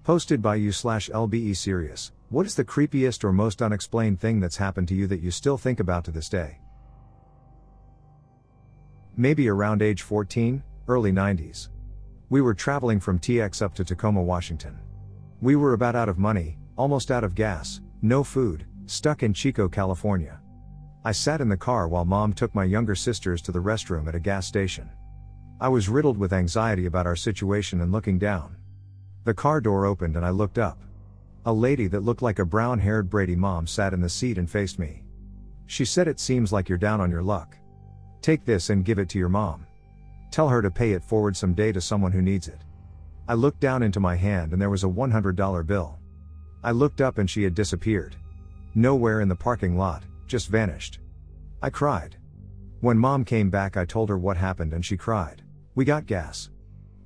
Posted by you/LBE Serious. What is the creepiest or most unexplained thing that's happened to you that you still think about to this day? Maybe around age 14, early 90s. We were traveling from TX up to Tacoma, Washington. We were about out of money, almost out of gas, no food, stuck in Chico, California. I sat in the car while Mom took my younger sisters to the restroom at a gas station. I was riddled with anxiety about our situation and looking down. The car door opened and I looked up. A lady that looked like a brown-haired Brady mom sat in the seat and faced me. She said, "It seems like you're down on your luck. Take this and give it to your mom. Tell her to pay it forward someday to someone who needs it." I looked down into my hand and there was a $100 bill. I looked up and she had disappeared. Nowhere in the parking lot, just vanished. I cried. When Mom came back I told her what happened and she cried. We got gas.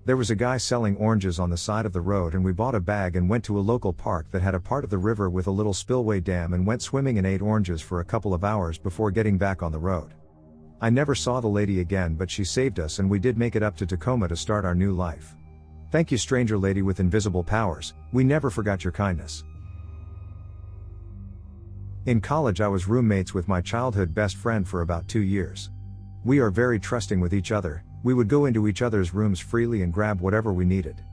There was a guy selling oranges on the side of the road and we bought a bag and went to a local park that had a part of the river with a little spillway dam and went swimming and ate oranges for a couple of hours before getting back on the road. I never saw the lady again, but she saved us and we did make it up to Tacoma to start our new life. Thank you, stranger lady with invisible powers, we never forgot your kindness. In college I was roommates with my childhood best friend for about 2 years. We are very trusting with each other. We would go into each other's rooms freely and grab whatever we needed.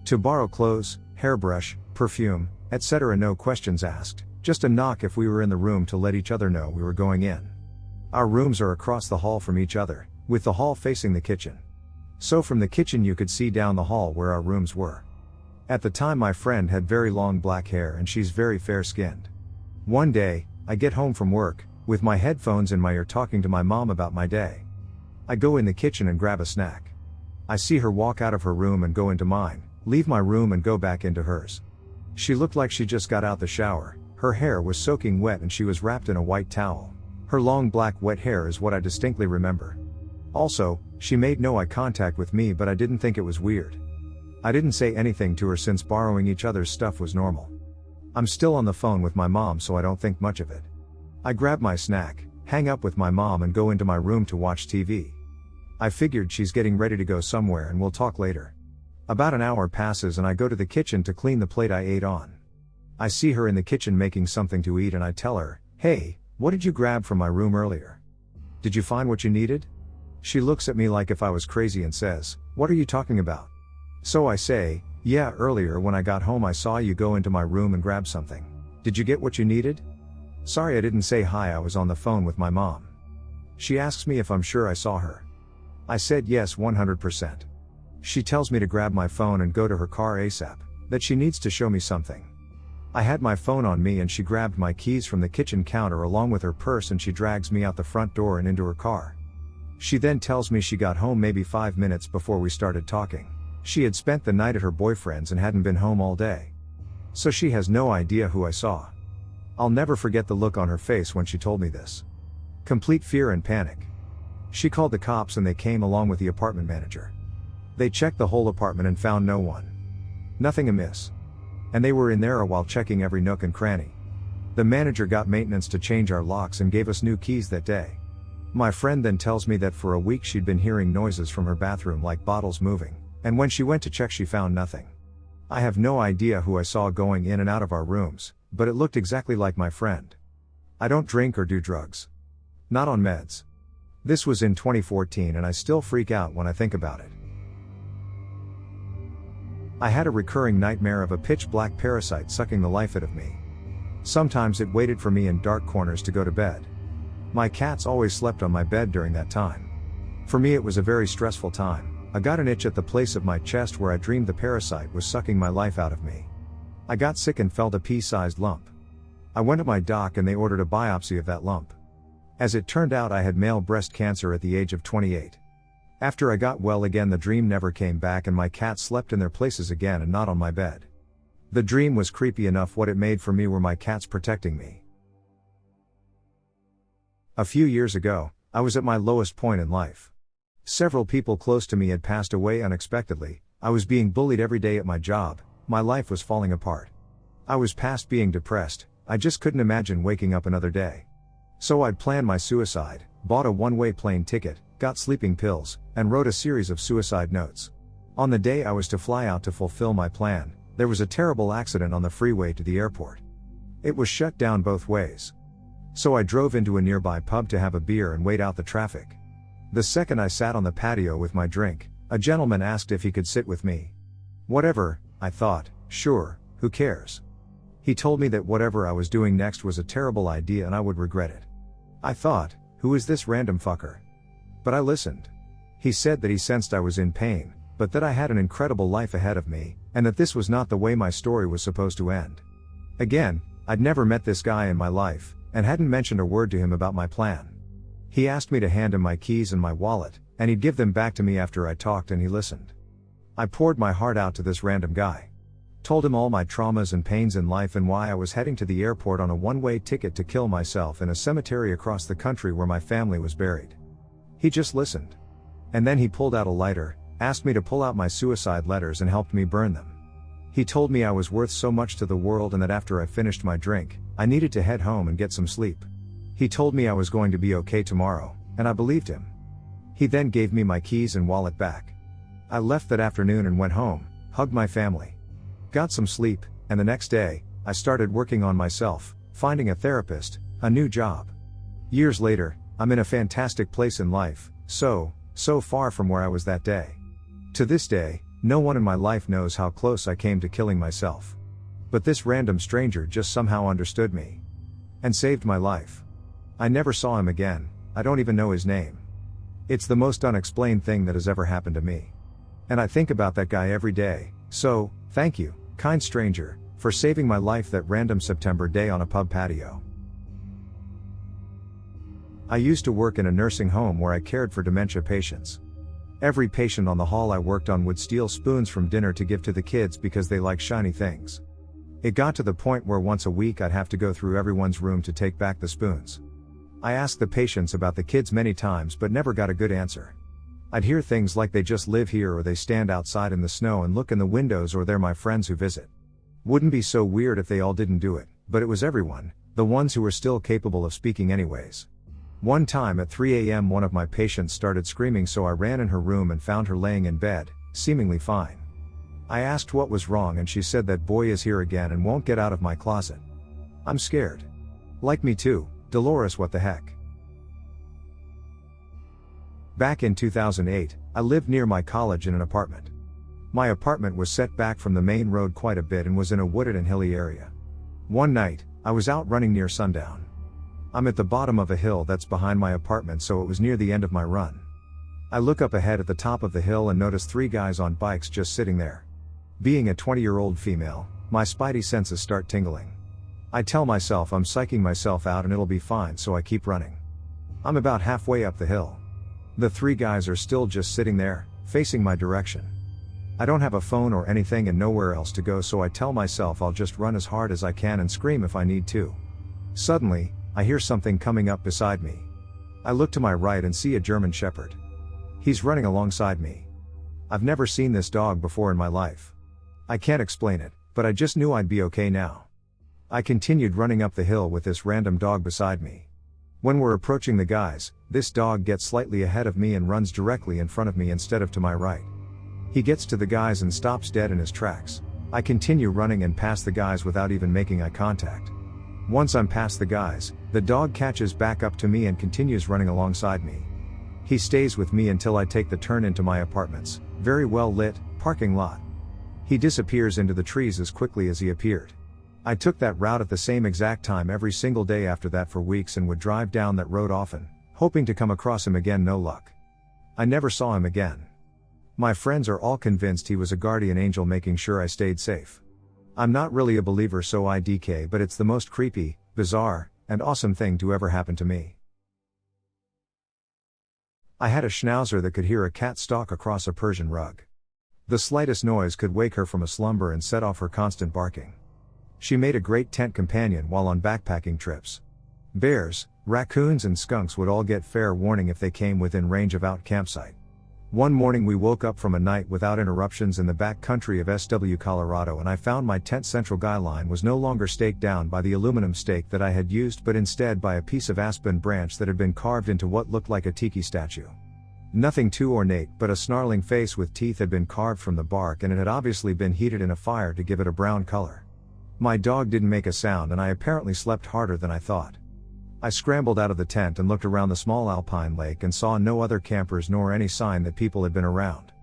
To borrow clothes, hairbrush, perfume, etc. No questions asked, just a knock if we were in the room to let each other know we were going in. Our rooms are across the hall from each other, with the hall facing the kitchen. So from the kitchen you could see down the hall where our rooms were. At the time my friend had very long black hair and she's very fair-skinned. One day, I get home from work, with my headphones in my ear talking to my mom about my day. I go in the kitchen and grab a snack. I see her walk out of her room and go into mine, leave my room and go back into hers. She looked like she just got out the shower, her hair was soaking wet and she was wrapped in a white towel. Her long black wet hair is what I distinctly remember. Also, she made no eye contact with me, but I didn't think it was weird. I didn't say anything to her since borrowing each other's stuff was normal. I'm still on the phone with my mom, so I don't think much of it. I grab my snack, hang up with my mom and go into my room to watch TV. I figured she's getting ready to go somewhere and we'll talk later. About an hour passes and I go to the kitchen to clean the plate I ate on. I see her in the kitchen making something to eat and I tell her, "Hey, what did you grab from my room earlier? Did you find what you needed?" She looks at me like if I was crazy and says, "What are you talking about?" So I say, "Yeah, earlier when I got home I saw you go into my room and grab something. Did you get what you needed?" Sorry I didn't say hi, I was on the phone with my mom. She asks me if I'm sure I saw her. I said yes, 100%. She tells me to grab my phone and go to her car ASAP, that she needs to show me something. I had my phone on me and she grabbed my keys from the kitchen counter along with her purse and she drags me out the front door and into her car. She then tells me she got home maybe 5 minutes before we started talking. She had spent the night at her boyfriend's and hadn't been home all day. So she has no idea who I saw. I'll never forget the look on her face when she told me this. Complete fear and panic. She called the cops and they came along with the apartment manager. They checked the whole apartment and found no one. Nothing amiss. And they were in there while checking every nook and cranny. The manager got maintenance to change our locks and gave us new keys that day. My friend then tells me that for a week she'd been hearing noises from her bathroom like bottles moving, and when she went to check she found nothing. I have no idea who I saw going in and out of our rooms, but it looked exactly like my friend. I don't drink or do drugs. Not on meds. This was in 2014 and I still freak out when I think about it. I had a recurring nightmare of a pitch-black parasite sucking the life out of me. Sometimes it waited for me in dark corners to go to bed. My cats always slept on my bed during that time. For me it was a very stressful time. I got an itch at the place of my chest where I dreamed the parasite was sucking my life out of me. I got sick and felt a pea-sized lump. I went to my doc and they ordered a biopsy of that lump. As it turned out I had male breast cancer at the age of 28. After I got well again the dream never came back and my cats slept in their places again and not on my bed. The dream was creepy enough. What it made for me were my cats protecting me. A few years ago, I was at my lowest point in life. Several people close to me had passed away unexpectedly, I was being bullied every day at my job, my life was falling apart. I was past being depressed, I just couldn't imagine waking up another day. So I'd planned my suicide, bought a one-way plane ticket, got sleeping pills, and wrote a series of suicide notes. On the day I was to fly out to fulfill my plan, There was a terrible accident on the freeway to the airport. It was shut down both ways. So I drove into a nearby pub to have a beer and wait out the traffic. The second I sat on the patio with my drink, a gentleman asked if he could sit with me. Whatever, I thought, sure, who cares? He told me that whatever I was doing next was a terrible idea and I would regret it. I thought, who is this random fucker? But I listened. He said that he sensed I was in pain, but that I had an incredible life ahead of me, and that this was not the way my story was supposed to end. Again, I'd never met this guy in my life, and hadn't mentioned a word to him about my plan. He asked me to hand him my keys and my wallet, and he'd give them back to me after I talked, and he listened. I poured my heart out to this random guy. Told him all my traumas and pains in life and why I was heading to the airport on a one-way ticket to kill myself in a cemetery across the country where my family was buried. He just listened. And then he pulled out a lighter, asked me to pull out my suicide letters and helped me burn them. He told me I was worth so much to the world and that after I finished my drink, I needed to head home and get some sleep. He told me I was going to be okay tomorrow, and I believed him. He then gave me my keys and wallet back. I left that afternoon and went home, hugged my family. Got some sleep, and the next day, I started working on myself, finding a therapist, a new job. Years later, I'm in a fantastic place in life, so far from where I was that day. To this day, no one in my life knows how close I came to killing myself. But this random stranger just somehow understood me. And saved my life. I never saw him again, I don't even know his name. It's the most unexplained thing that has ever happened to me. And I think about that guy every day, so, thank you, kind stranger, for saving my life that random September day on a pub patio. I used to work in a nursing home where I cared for dementia patients. Every patient on the hall I worked on would steal spoons from dinner to give to the kids because they like shiny things. It got to the point where once a week I'd have to go through everyone's room to take back the spoons. I asked the patients about the kids many times but never got a good answer. I'd hear things like they just live here or they stand outside in the snow and look in the windows or they're my friends who visit. Wouldn't be so weird if they all didn't do it, but it was everyone, the ones who were still capable of speaking anyways. One time at 3 a.m. one of my patients started screaming, so I ran in her room and found her laying in bed, seemingly fine. I asked what was wrong and she said that boy is here again and won't get out of my closet. I'm scared. Like me too, Dolores, what the heck? Back in 2008, I lived near my college in an apartment. My apartment was set back from the main road quite a bit and was in a wooded and hilly area. One night, I was out running near sundown. I'm at the bottom of a hill that's behind my apartment, so it was near the end of my run. I look up ahead at the top of the hill and notice 3 guys on bikes just sitting there. Being a 20-year-old female, my spidey senses start tingling. I tell myself I'm psyching myself out and it'll be fine, so I keep running. I'm about halfway up the hill. The 3 guys are still just sitting there, facing my direction. I don't have a phone or anything and nowhere else to go, so I tell myself I'll just run as hard as I can and scream if I need to. Suddenly, I hear something coming up beside me. I look to my right and see a German Shepherd. He's running alongside me. I've never seen this dog before in my life. I can't explain it, but I just knew I'd be okay now. I continued running up the hill with this random dog beside me. When we're approaching the guys, this dog gets slightly ahead of me and runs directly in front of me instead of to my right. He gets to the guys and stops dead in his tracks. I continue running and pass the guys without even making eye contact. Once I'm past the guys, the dog catches back up to me and continues running alongside me. He stays with me until I take the turn into my apartment's very well lit parking lot. He disappears into the trees as quickly as he appeared. I took that route at the same exact time every single day after that for weeks and would drive down that road often, hoping to come across him again. No luck. I never saw him again. My friends are all convinced he was a guardian angel making sure I stayed safe. I'm not really a believer, so IDK, but it's the most creepy, bizarre, and awesome thing to ever happen to me. I had a schnauzer that could hear a cat stalk across a Persian rug. The slightest noise could wake her from a slumber and set off her constant barking. She made a great tent companion while on backpacking trips. Bears, raccoons and skunks would all get fair warning if they came within range of our campsite. One morning we woke up from a night without interruptions in the back country of SW Colorado, and I found my tent central guy line was no longer staked down by the aluminum stake that I had used, but instead by a piece of aspen branch that had been carved into what looked like a tiki statue. Nothing too ornate, but a snarling face with teeth had been carved from the bark, and it had obviously been heated in a fire to give it a brown color. My dog didn't make a sound, and I apparently slept harder than I thought. I scrambled out of the tent and looked around the small alpine lake and saw no other campers nor any sign that people had been around.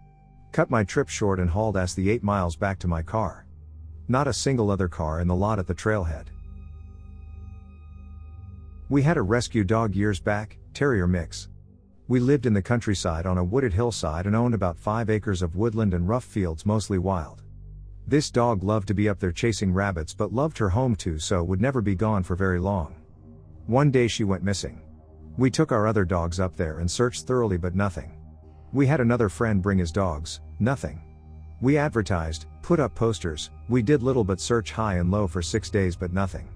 Cut my trip short and hauled ass the 8 miles back to my car. Not a single other car in the lot at the trailhead. We had a rescue dog years back, terrier mix. We lived in the countryside on a wooded hillside and owned about 5 acres of woodland and rough fields, mostly wild. This dog loved to be up there chasing rabbits, but loved her home too, so would never be gone for very long. One day she went missing. We took our other dogs up there and searched thoroughly, but nothing. We had another friend bring his dogs, nothing. We advertised, put up posters, we did little but search high and low for 6 days, but nothing.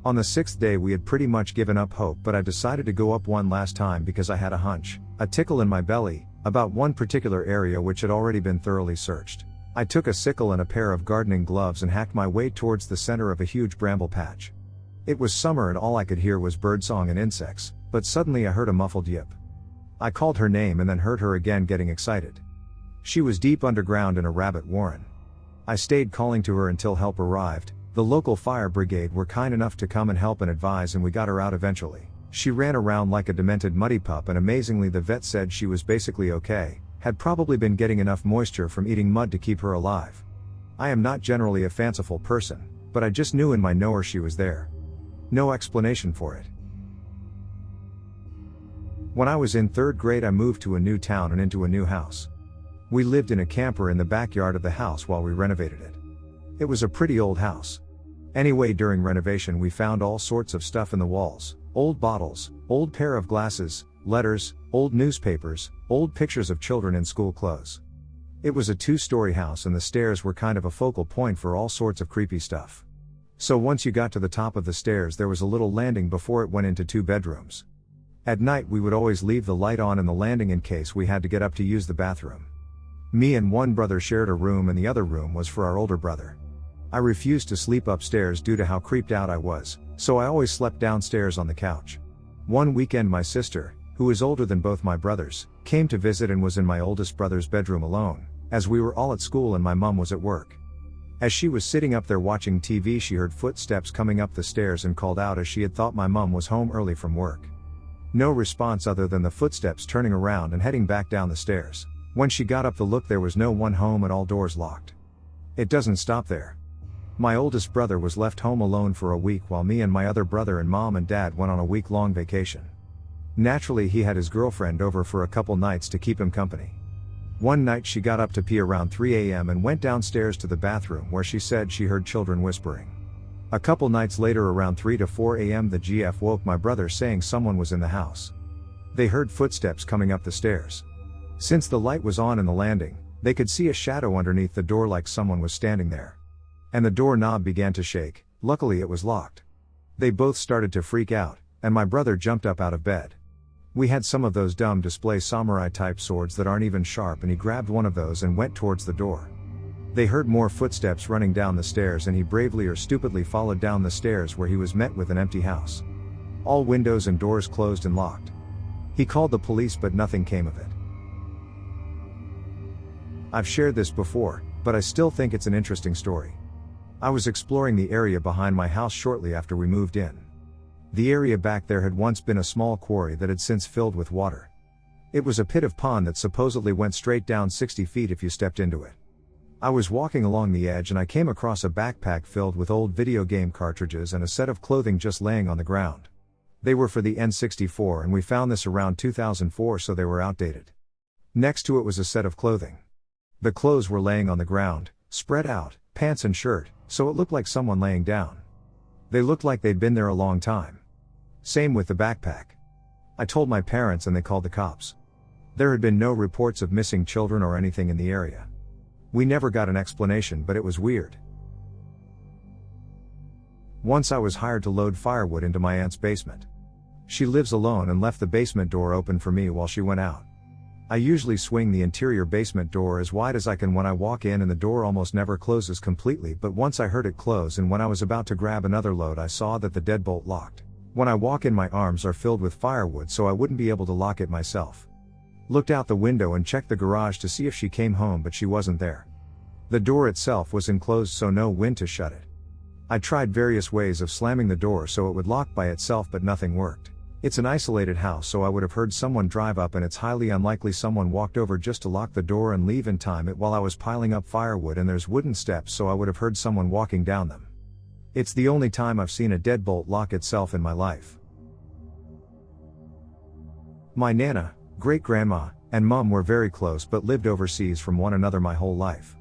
On the 6th day we had pretty much given up hope, but I decided to go up one last time because I had a hunch, a tickle in my belly, about one particular area which had already been thoroughly searched. I took a sickle and a pair of gardening gloves and hacked my way towards the center of a huge bramble patch. It was summer and all I could hear was birdsong and insects, but suddenly I heard a muffled yip. I called her name and then heard her again getting excited. She was deep underground in a rabbit warren. I stayed calling to her until help arrived. The local fire brigade were kind enough to come and help and advise, and we got her out eventually. She ran around like a demented muddy pup, and amazingly the vet said she was basically okay, had probably been getting enough moisture from eating mud to keep her alive. I am not generally a fanciful person, but I just knew in my knower she was there. No explanation for it. When I was in 3rd grade I moved to a new town and into a new house. We lived in a camper in the backyard of the house while we renovated it. It was a pretty old house. Anyway, during renovation we found all sorts of stuff in the walls, old bottles, old pair of glasses, letters, old newspapers, old pictures of children in school clothes. It was a 2-story house and the stairs were kind of a focal point for all sorts of creepy stuff. So once you got to the top of the stairs there was a little landing before it went into 2 bedrooms. At night we would always leave the light on in the landing in case we had to get up to use the bathroom. Me and one brother shared a room and the other room was for our older brother. I refused to sleep upstairs due to how creeped out I was, so I always slept downstairs on the couch. One weekend my sister, who is older than both my brothers, came to visit and was in my oldest brother's bedroom alone, as we were all at school and my mum was at work. As she was sitting up there watching TV she heard footsteps coming up the stairs and called out as she had thought my mum was home early from work. No response other than the footsteps turning around and heading back down the stairs. When she got up to look there was no one home and all doors locked. It doesn't stop there. My oldest brother was left home alone for a week while me and my other brother and mom and dad went on a week-long vacation. Naturally he had his girlfriend over for a couple nights to keep him company. One night she got up to pee around 3 a.m. and went downstairs to the bathroom where she said she heard children whispering. A couple nights later around 3 to 4 a.m. the GF woke my brother saying someone was in the house. They heard footsteps coming up the stairs. Since the light was on in the landing, they could see a shadow underneath the door like someone was standing there. And the doorknob began to shake, luckily it was locked. They both started to freak out, and my brother jumped up out of bed. We had some of those dumb display samurai type swords that aren't even sharp and he grabbed one of those and went towards the door. They heard more footsteps running down the stairs and he bravely or stupidly followed down the stairs where he was met with an empty house. All windows and doors closed and locked. He called the police but nothing came of it. I've shared this before, but I still think it's an interesting story. I was exploring the area behind my house shortly after we moved in. The area back there had once been a small quarry that had since filled with water. It was a pit of pond that supposedly went straight down 60 feet if you stepped into it. I was walking along the edge and I came across a backpack filled with old video game cartridges and a set of clothing just laying on the ground. They were for the N64 and we found this around 2004 so they were outdated. Next to it was a set of clothing. The clothes were laying on the ground, spread out, pants and shirt, so it looked like someone laying down. They looked like they'd been there a long time. Same with the backpack. I told my parents and they called the cops. There had been no reports of missing children or anything in the area. We never got an explanation, but it was weird. Once I was hired to load firewood into my aunt's basement. She lives alone and left the basement door open for me while she went out. I usually swing the interior basement door as wide as I can when I walk in and the door almost never closes completely, but once I heard it close and when I was about to grab another load I saw that the deadbolt locked. When I walk in my arms are filled with firewood so I wouldn't be able to lock it myself. Looked out the window and checked the garage to see if she came home, but she wasn't there. The door itself was enclosed, so no wind to shut it. I tried various ways of slamming the door so it would lock by itself, but nothing worked. It's an isolated house, so I would have heard someone drive up, and it's highly unlikely someone walked over just to lock the door and leave in time it while I was piling up firewood, and there's wooden steps, so I would have heard someone walking down them. It's the only time I've seen a deadbolt lock itself in my life. My Nana, great-grandma, and mum were very close but lived overseas from one another my whole life.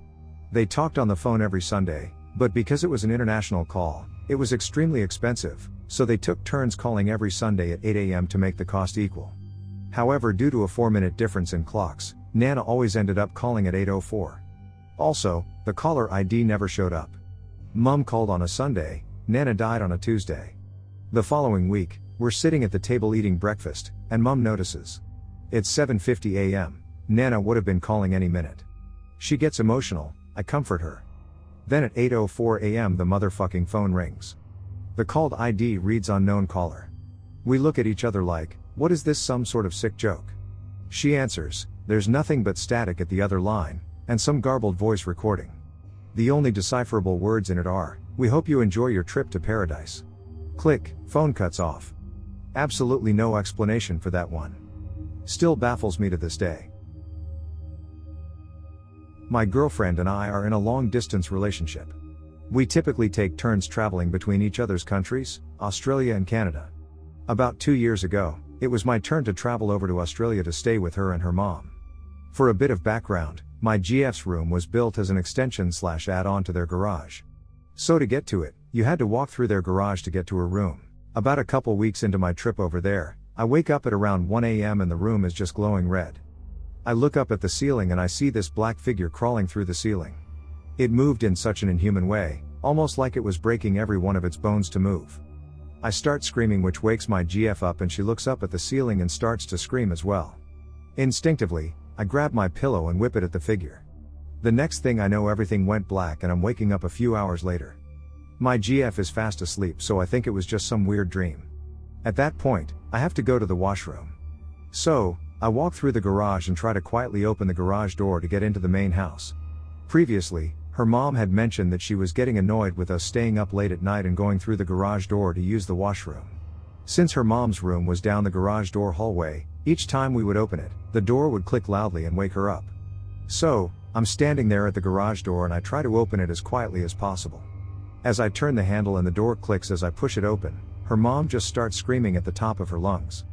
They talked on the phone every Sunday, but because it was an international call, it was extremely expensive, so they took turns calling every Sunday at 8 a.m. to make the cost equal. However, due to a 4-minute difference in clocks, Nana always ended up calling at 8:04. Also, the caller ID never showed up. Mum called on a Sunday, Nana died on a Tuesday. The following week, we're sitting at the table eating breakfast, and Mum notices. It's 7:50 a.m., Nana would have been calling any minute. She gets emotional, I comfort her. Then at 8:04 a.m. the motherfucking phone rings. The called ID reads unknown caller. We look at each other like, what is this, some sort of sick joke? She answers, there's nothing but static at the other line, and some garbled voice recording. The only decipherable words in it are, we hope you enjoy your trip to paradise. Click, phone cuts off. Absolutely no explanation for that one. Still baffles me to this day. My girlfriend and I are in a long-distance relationship. We typically take turns traveling between each other's countries, Australia and Canada. About 2 years ago, it was my turn to travel over to Australia to stay with her and her mom. For a bit of background, my GF's room was built as an extension/add-on to their garage. So to get to it, you had to walk through their garage to get to her room. About a couple weeks into my trip over there, I wake up at around 1 a.m. and the room is just glowing red. I look up at the ceiling and I see this black figure crawling through the ceiling. It moved in such an inhuman way, almost like it was breaking every one of its bones to move. I start screaming, which wakes my GF up, and she looks up at the ceiling and starts to scream as well. Instinctively, I grab my pillow and whip it at the figure. The next thing I know, everything went black and I'm waking up a few hours later. My GF is fast asleep, so I think it was just some weird dream. At that point, I have to go to the washroom. So, I walk through the garage and try to quietly open the garage door to get into the main house. Previously, her mom had mentioned that she was getting annoyed with us staying up late at night and going through the garage door to use the washroom. Since her mom's room was down the garage door hallway, each time we would open it, the door would click loudly and wake her up. So, I'm standing there at the garage door and I try to open it as quietly as possible. As I turn the handle and the door clicks as I push it open, her mom just starts screaming at the top of her lungs.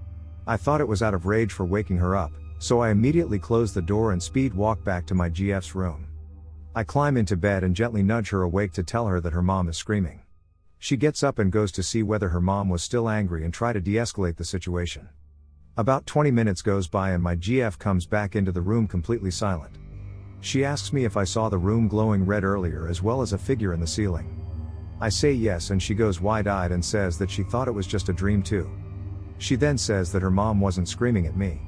I thought it was out of rage for waking her up, so I immediately close the door and speed walk back to my GF's room. I climb into bed and gently nudge her awake to tell her that her mom is screaming. She gets up and goes to see whether her mom was still angry and try to de-escalate the situation. About 20 minutes goes by and my GF comes back into the room completely silent. She asks me if I saw the room glowing red earlier as well as a figure in the ceiling. I say yes, and she goes wide-eyed and says that she thought it was just a dream too. She then says that her mom wasn't screaming at me.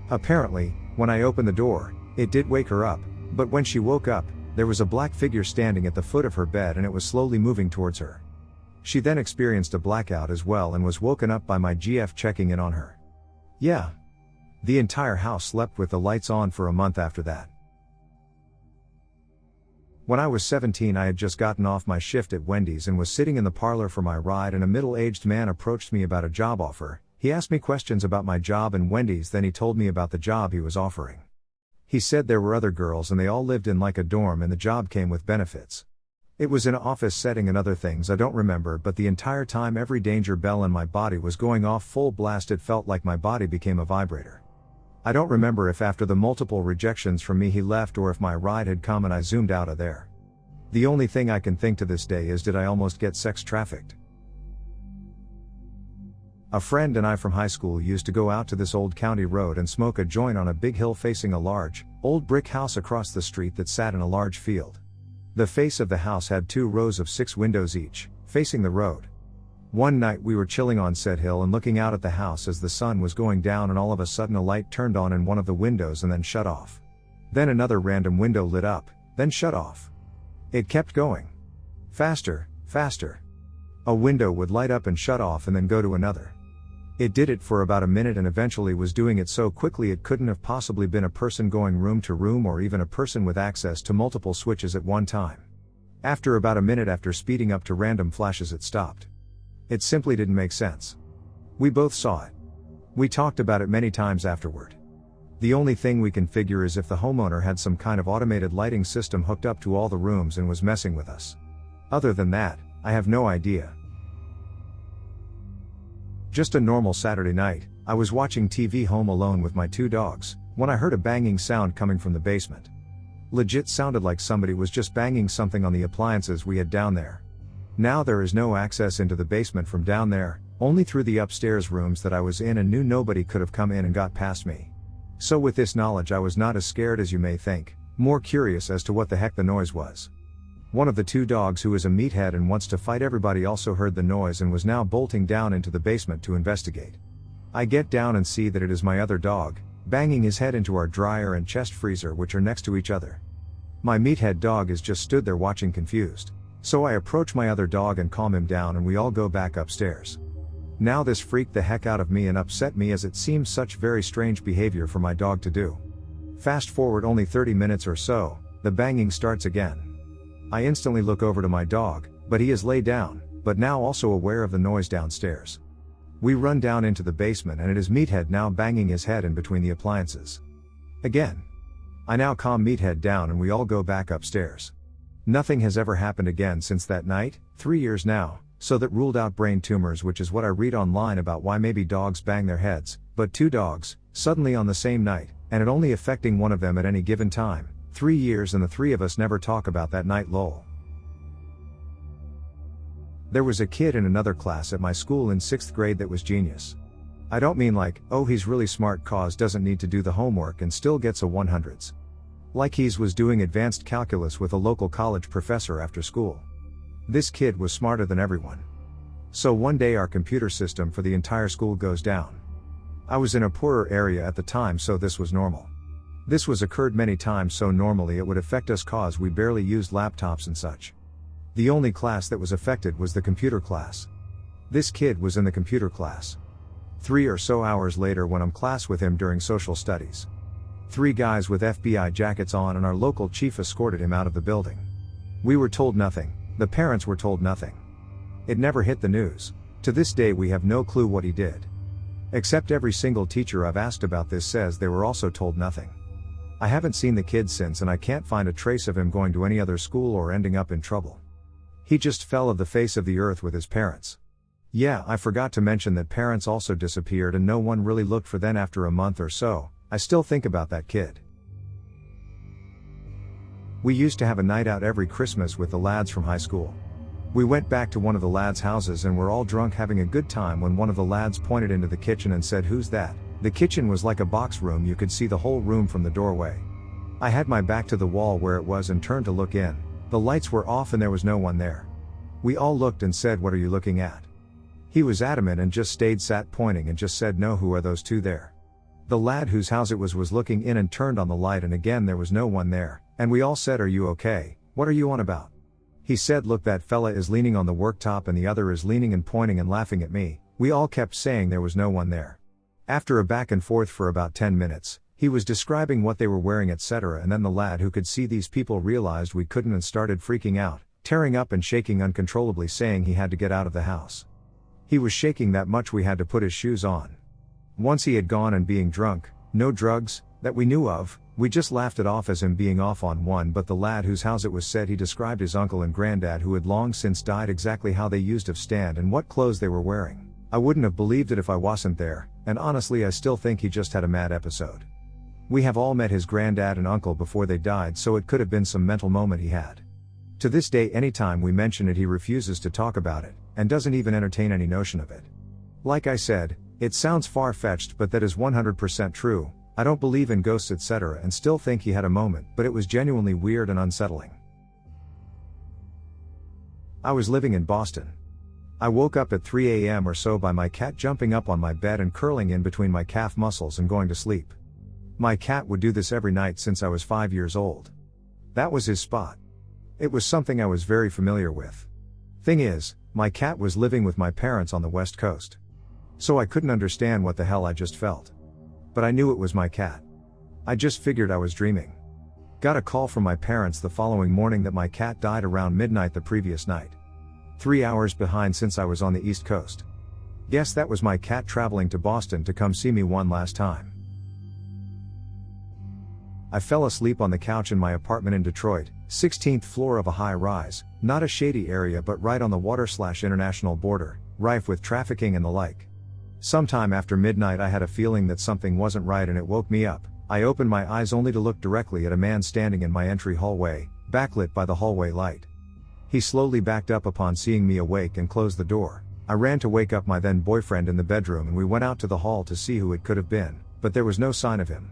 Apparently, when I opened the door, it did wake her up, but when she woke up, there was a black figure standing at the foot of her bed and it was slowly moving towards her. She then experienced a blackout as well and was woken up by my GF checking in on her. Yeah. The entire house slept with the lights on for a month after that. When I was 17, I had just gotten off my shift at Wendy's and was sitting in the parlor for my ride, and a middle-aged man approached me about a job offer. He asked me questions about my job and Wendy's, then he told me about the job he was offering. He said there were other girls and they all lived in like a dorm and the job came with benefits. It was in an office setting and other things I don't remember, but the entire time every danger bell in my body was going off full blast. It felt like my body became a vibrator. I don't remember if after the multiple rejections from me he left or if my ride had come and I zoomed out of there. The only thing I can think to this day is, did I almost get sex trafficked? A friend and I from high school used to go out to this old county road and smoke a joint on a big hill facing a large, old brick house across the street that sat in a large field. The face of the house had 2 rows of 6 windows each, facing the road. One night we were chilling on said hill and looking out at the house as the sun was going down, and all of a sudden a light turned on in one of the windows and then shut off. Then another random window lit up, then shut off. It kept going. Faster, faster. A window would light up and shut off and then go to another. It did it for about a minute and eventually was doing it so quickly it couldn't have possibly been a person going room to room or even a person with access to multiple switches at one time. After about a minute after speeding up to random flashes it stopped. It simply didn't make sense. We both saw it. We talked about it many times afterward. The only thing we can figure is if the homeowner had some kind of automated lighting system hooked up to all the rooms and was messing with us. Other than that, I have no idea. Just a normal Saturday night, I was watching TV home alone with my 2 dogs, when I heard a banging sound coming from the basement. Legit sounded like somebody was just banging something on the appliances we had down there. Now there is no access into the basement from down there, only through the upstairs rooms that I was in and knew nobody could have come in and got past me. So with this knowledge I was not as scared as you may think, more curious as to what the heck the noise was. One of the 2 dogs who is a meathead and wants to fight everybody also heard the noise and was now bolting down into the basement to investigate. I get down and see that it is my other dog, banging his head into our dryer and chest freezer which are next to each other. My meathead dog is just stood there watching confused. So I approach my other dog and calm him down and we all go back upstairs. Now this freaked the heck out of me and upset me as it seems such very strange behavior for my dog to do. Fast forward only 30 minutes or so, the banging starts again. I instantly look over to my dog, but he is laid down, but now also aware of the noise downstairs. We run down into the basement and it is Meathead now banging his head in between the appliances. Again. I now calm Meathead down and we all go back upstairs. Nothing has ever happened again since that night, 3 years now, so that ruled out brain tumors, which is what I read online about why maybe dogs bang their heads, but 2 dogs, suddenly on the same night, and it only affecting one of them at any given time, 3 years and the 3 of us never talk about that night lol. There was a kid in another class at my school in 6th grade that was genius. I don't mean like, oh he's really smart cause doesn't need to do the homework and still gets a 100s. Like he's was doing advanced calculus with a local college professor after school. This kid was smarter than everyone. So one day our computer system for the entire school goes down. I was in a poorer area at the time so this was normal. This was occurred many times so normally it would affect us cause we barely used laptops and such. The only class that was affected was the computer class. This kid was in the computer class. 3 or so hours later when I'm class with him during social studies. 3 guys with FBI jackets on and our local chief escorted him out of the building. We were told nothing, the parents were told nothing. It never hit the news. To this day we have no clue what he did. Except every single teacher I've asked about this says they were also told nothing. I haven't seen the kid since and I can't find a trace of him going to any other school or ending up in trouble. He just fell off the face of the earth with his parents. Yeah, I forgot to mention that parents also disappeared and no one really looked for them after a month or so. I still think about that kid. We used to have a night out every Christmas with the lads from high school. We went back to one of the lads' houses and were all drunk having a good time when one of the lads pointed into the kitchen and said, "Who's that?" The kitchen was like a box room, you could see the whole room from the doorway. I had my back to the wall where it was and turned to look in. The lights were off and there was no one there. We all looked and said, "What are you looking at?" He was adamant and just sat pointing and just said, "No, who are those 2 there?" The lad whose house it was looking in and turned on the light and again there was no one there, and we all said, "Are you okay? What are you on about?" He said, "Look, that fella is leaning on the worktop and the other is leaning and pointing and laughing at me." We all kept saying there was no one there. After a back and forth for about 10 minutes, he was describing what they were wearing etc. and then the lad who could see these people realized we couldn't and started freaking out, tearing up and shaking uncontrollably saying he had to get out of the house. He was shaking that much we had to put his shoes on. Once he had gone and being drunk, no drugs, that we knew of, we just laughed it off as him being off on one, but the lad whose house it was said he described his uncle and granddad who had long since died exactly how they used to stand and what clothes they were wearing. I wouldn't have believed it if I wasn't there, and honestly I still think he just had a mad episode. We have all met his granddad and uncle before they died so it could have been some mental moment he had. To this day anytime we mention it he refuses to talk about it, and doesn't even entertain any notion of it. Like I said, it sounds far-fetched but that is 100% true. I don't believe in ghosts etc. and still think he had a moment, but it was genuinely weird and unsettling. I was living in Boston. I woke up at 3 a.m. or so by my cat jumping up on my bed and curling in between my calf muscles and going to sleep. My cat would do this every night since I was 5 years old. That was his spot. It was something I was very familiar with. Thing is, my cat was living with my parents on the West Coast. So I couldn't understand what the hell I just felt. But I knew it was my cat. I just figured I was dreaming. Got a call from my parents the following morning that my cat died around midnight the previous night. 3 hours behind since I was on the East Coast. Guess that was my cat traveling to Boston to come see me one last time. I fell asleep on the couch in my apartment in Detroit, 16th floor of a high-rise, not a shady area but right on the water/international border, rife with trafficking and the like. Sometime after midnight I had a feeling that something wasn't right and it woke me up. I opened my eyes only to look directly at a man standing in my entry hallway, backlit by the hallway light. He slowly backed up upon seeing me awake and closed the door. I ran to wake up my then boyfriend in the bedroom and we went out to the hall to see who it could have been, but there was no sign of him.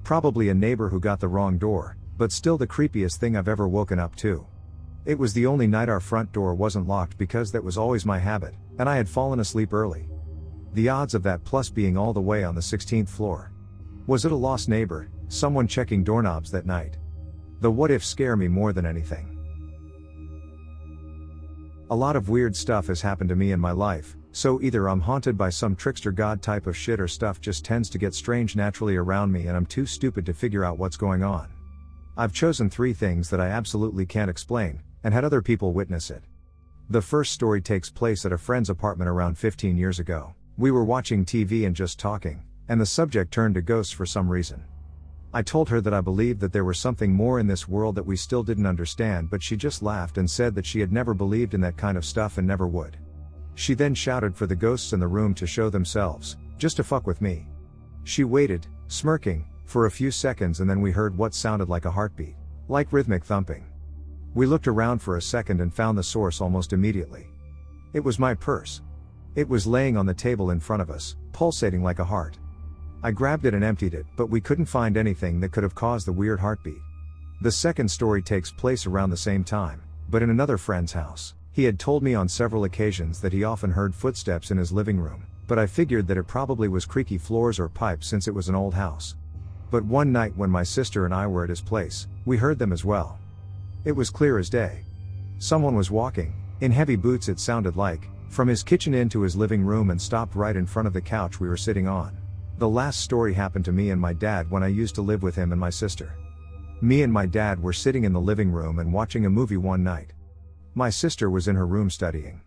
Probably a neighbor who got the wrong door, but still the creepiest thing I've ever woken up to. It was the only night our front door wasn't locked because that was always my habit, and I had fallen asleep early. The odds of that plus being all the way on the 16th floor. Was it a lost neighbor, someone checking doorknobs that night? The what ifs scare me more than anything. A lot of weird stuff has happened to me in my life, so either I'm haunted by some trickster god type of shit or stuff just tends to get strange naturally around me and I'm too stupid to figure out what's going on. I've chosen 3 things that I absolutely can't explain, and had other people witness it. The first story takes place at a friend's apartment around 15 years ago. We were watching TV and just talking, and the subject turned to ghosts for some reason. I told her that I believed that there was something more in this world that we still didn't understand, but she just laughed and said that she had never believed in that kind of stuff and never would. She then shouted for the ghosts in the room to show themselves, just to fuck with me. She waited, smirking, for a few seconds and then we heard what sounded like a heartbeat, like rhythmic thumping. We looked around for a second and found the source almost immediately. It was my purse. It was laying on the table in front of us, pulsating like a heart. I grabbed it and emptied it, but we couldn't find anything that could have caused the weird heartbeat. The second story takes place around the same time, but in another friend's house. He had told me on several occasions that he often heard footsteps in his living room, but I figured that it probably was creaky floors or pipes since it was an old house. But one night when my sister and I were at his place, we heard them as well. It was clear as day. Someone was walking, in heavy boots it sounded like, from his kitchen into his living room and stopped right in front of the couch we were sitting on. The last story happened to me and my dad when I used to live with him and my sister. Me and my dad were sitting in the living room and watching a movie one night. My sister was in her room studying.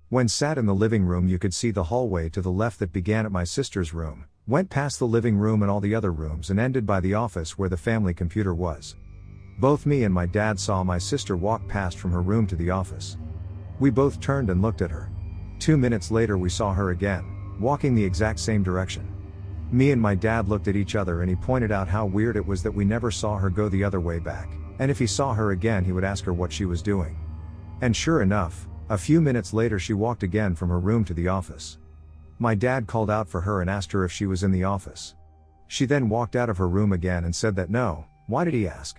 When sat in the living room you could see the hallway to the left that began at my sister's room, went past the living room and all the other rooms and ended by the office where the family computer was. Both me and my dad saw my sister walk past from her room to the office. We both turned and looked at her. 2 minutes later we saw her again, walking the exact same direction. Me and my dad looked at each other and he pointed out how weird it was that we never saw her go the other way back, and if he saw her again he would ask her what she was doing. And sure enough, a few minutes later she walked again from her room to the office. My dad called out for her and asked her if she was in the office. She then walked out of her room again and said that no. Why did he ask?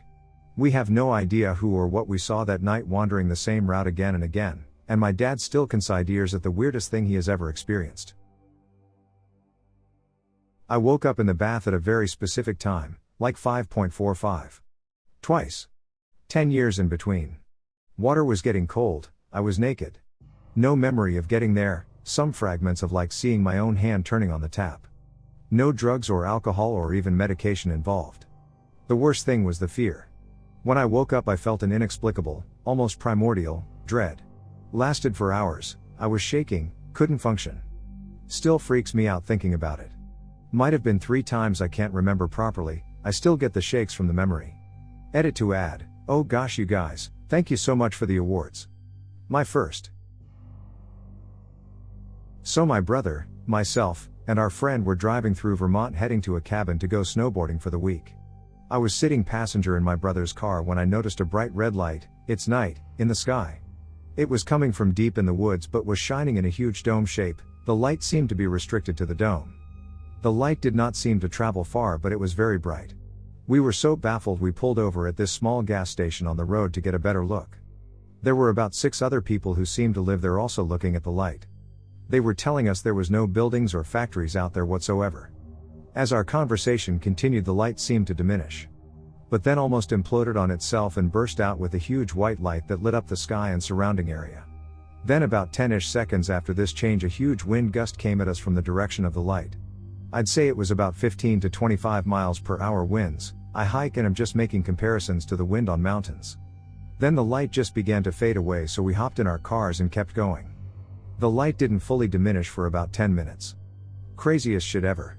We have no idea who or what we saw that night wandering the same route again and again, and my dad still considers it the weirdest thing he has ever experienced. I woke up in the bath at a very specific time, like 5:45. Twice. 10 years in between. Water was getting cold, I was naked. No memory of getting there, some fragments of like seeing my own hand turning on the tap. No drugs or alcohol or even medication involved. The worst thing was the fear. When I woke up I felt an inexplicable, almost primordial, dread. Lasted for hours, I was shaking, couldn't function. Still freaks me out thinking about it. Might have been 3 times, I can't remember properly, I still get the shakes from the memory. Edit to add, oh gosh you guys, thank you so much for the awards. My first. So my brother, myself, and our friend were driving through Vermont heading to a cabin to go snowboarding for the week. I was sitting passenger in my brother's car when I noticed a bright red light, it's night, in the sky. It was coming from deep in the woods but was shining in a huge dome shape. The light seemed to be restricted to the dome. The light did not seem to travel far but it was very bright. We were so baffled we pulled over at this small gas station on the road to get a better look. There were about 6 other people who seemed to live there also looking at the light. They were telling us there was no buildings or factories out there whatsoever. As our conversation continued the light seemed to diminish. But then almost imploded on itself and burst out with a huge white light that lit up the sky and surrounding area. Then about 10-ish seconds after this change, a huge wind gust came at us from the direction of the light. I'd say it was about 15 to 25 miles per hour winds. I hike and am just making comparisons to the wind on mountains. Then the light just began to fade away, so we hopped in our cars and kept going. The light didn't fully diminish for about 10 minutes. Craziest shit ever.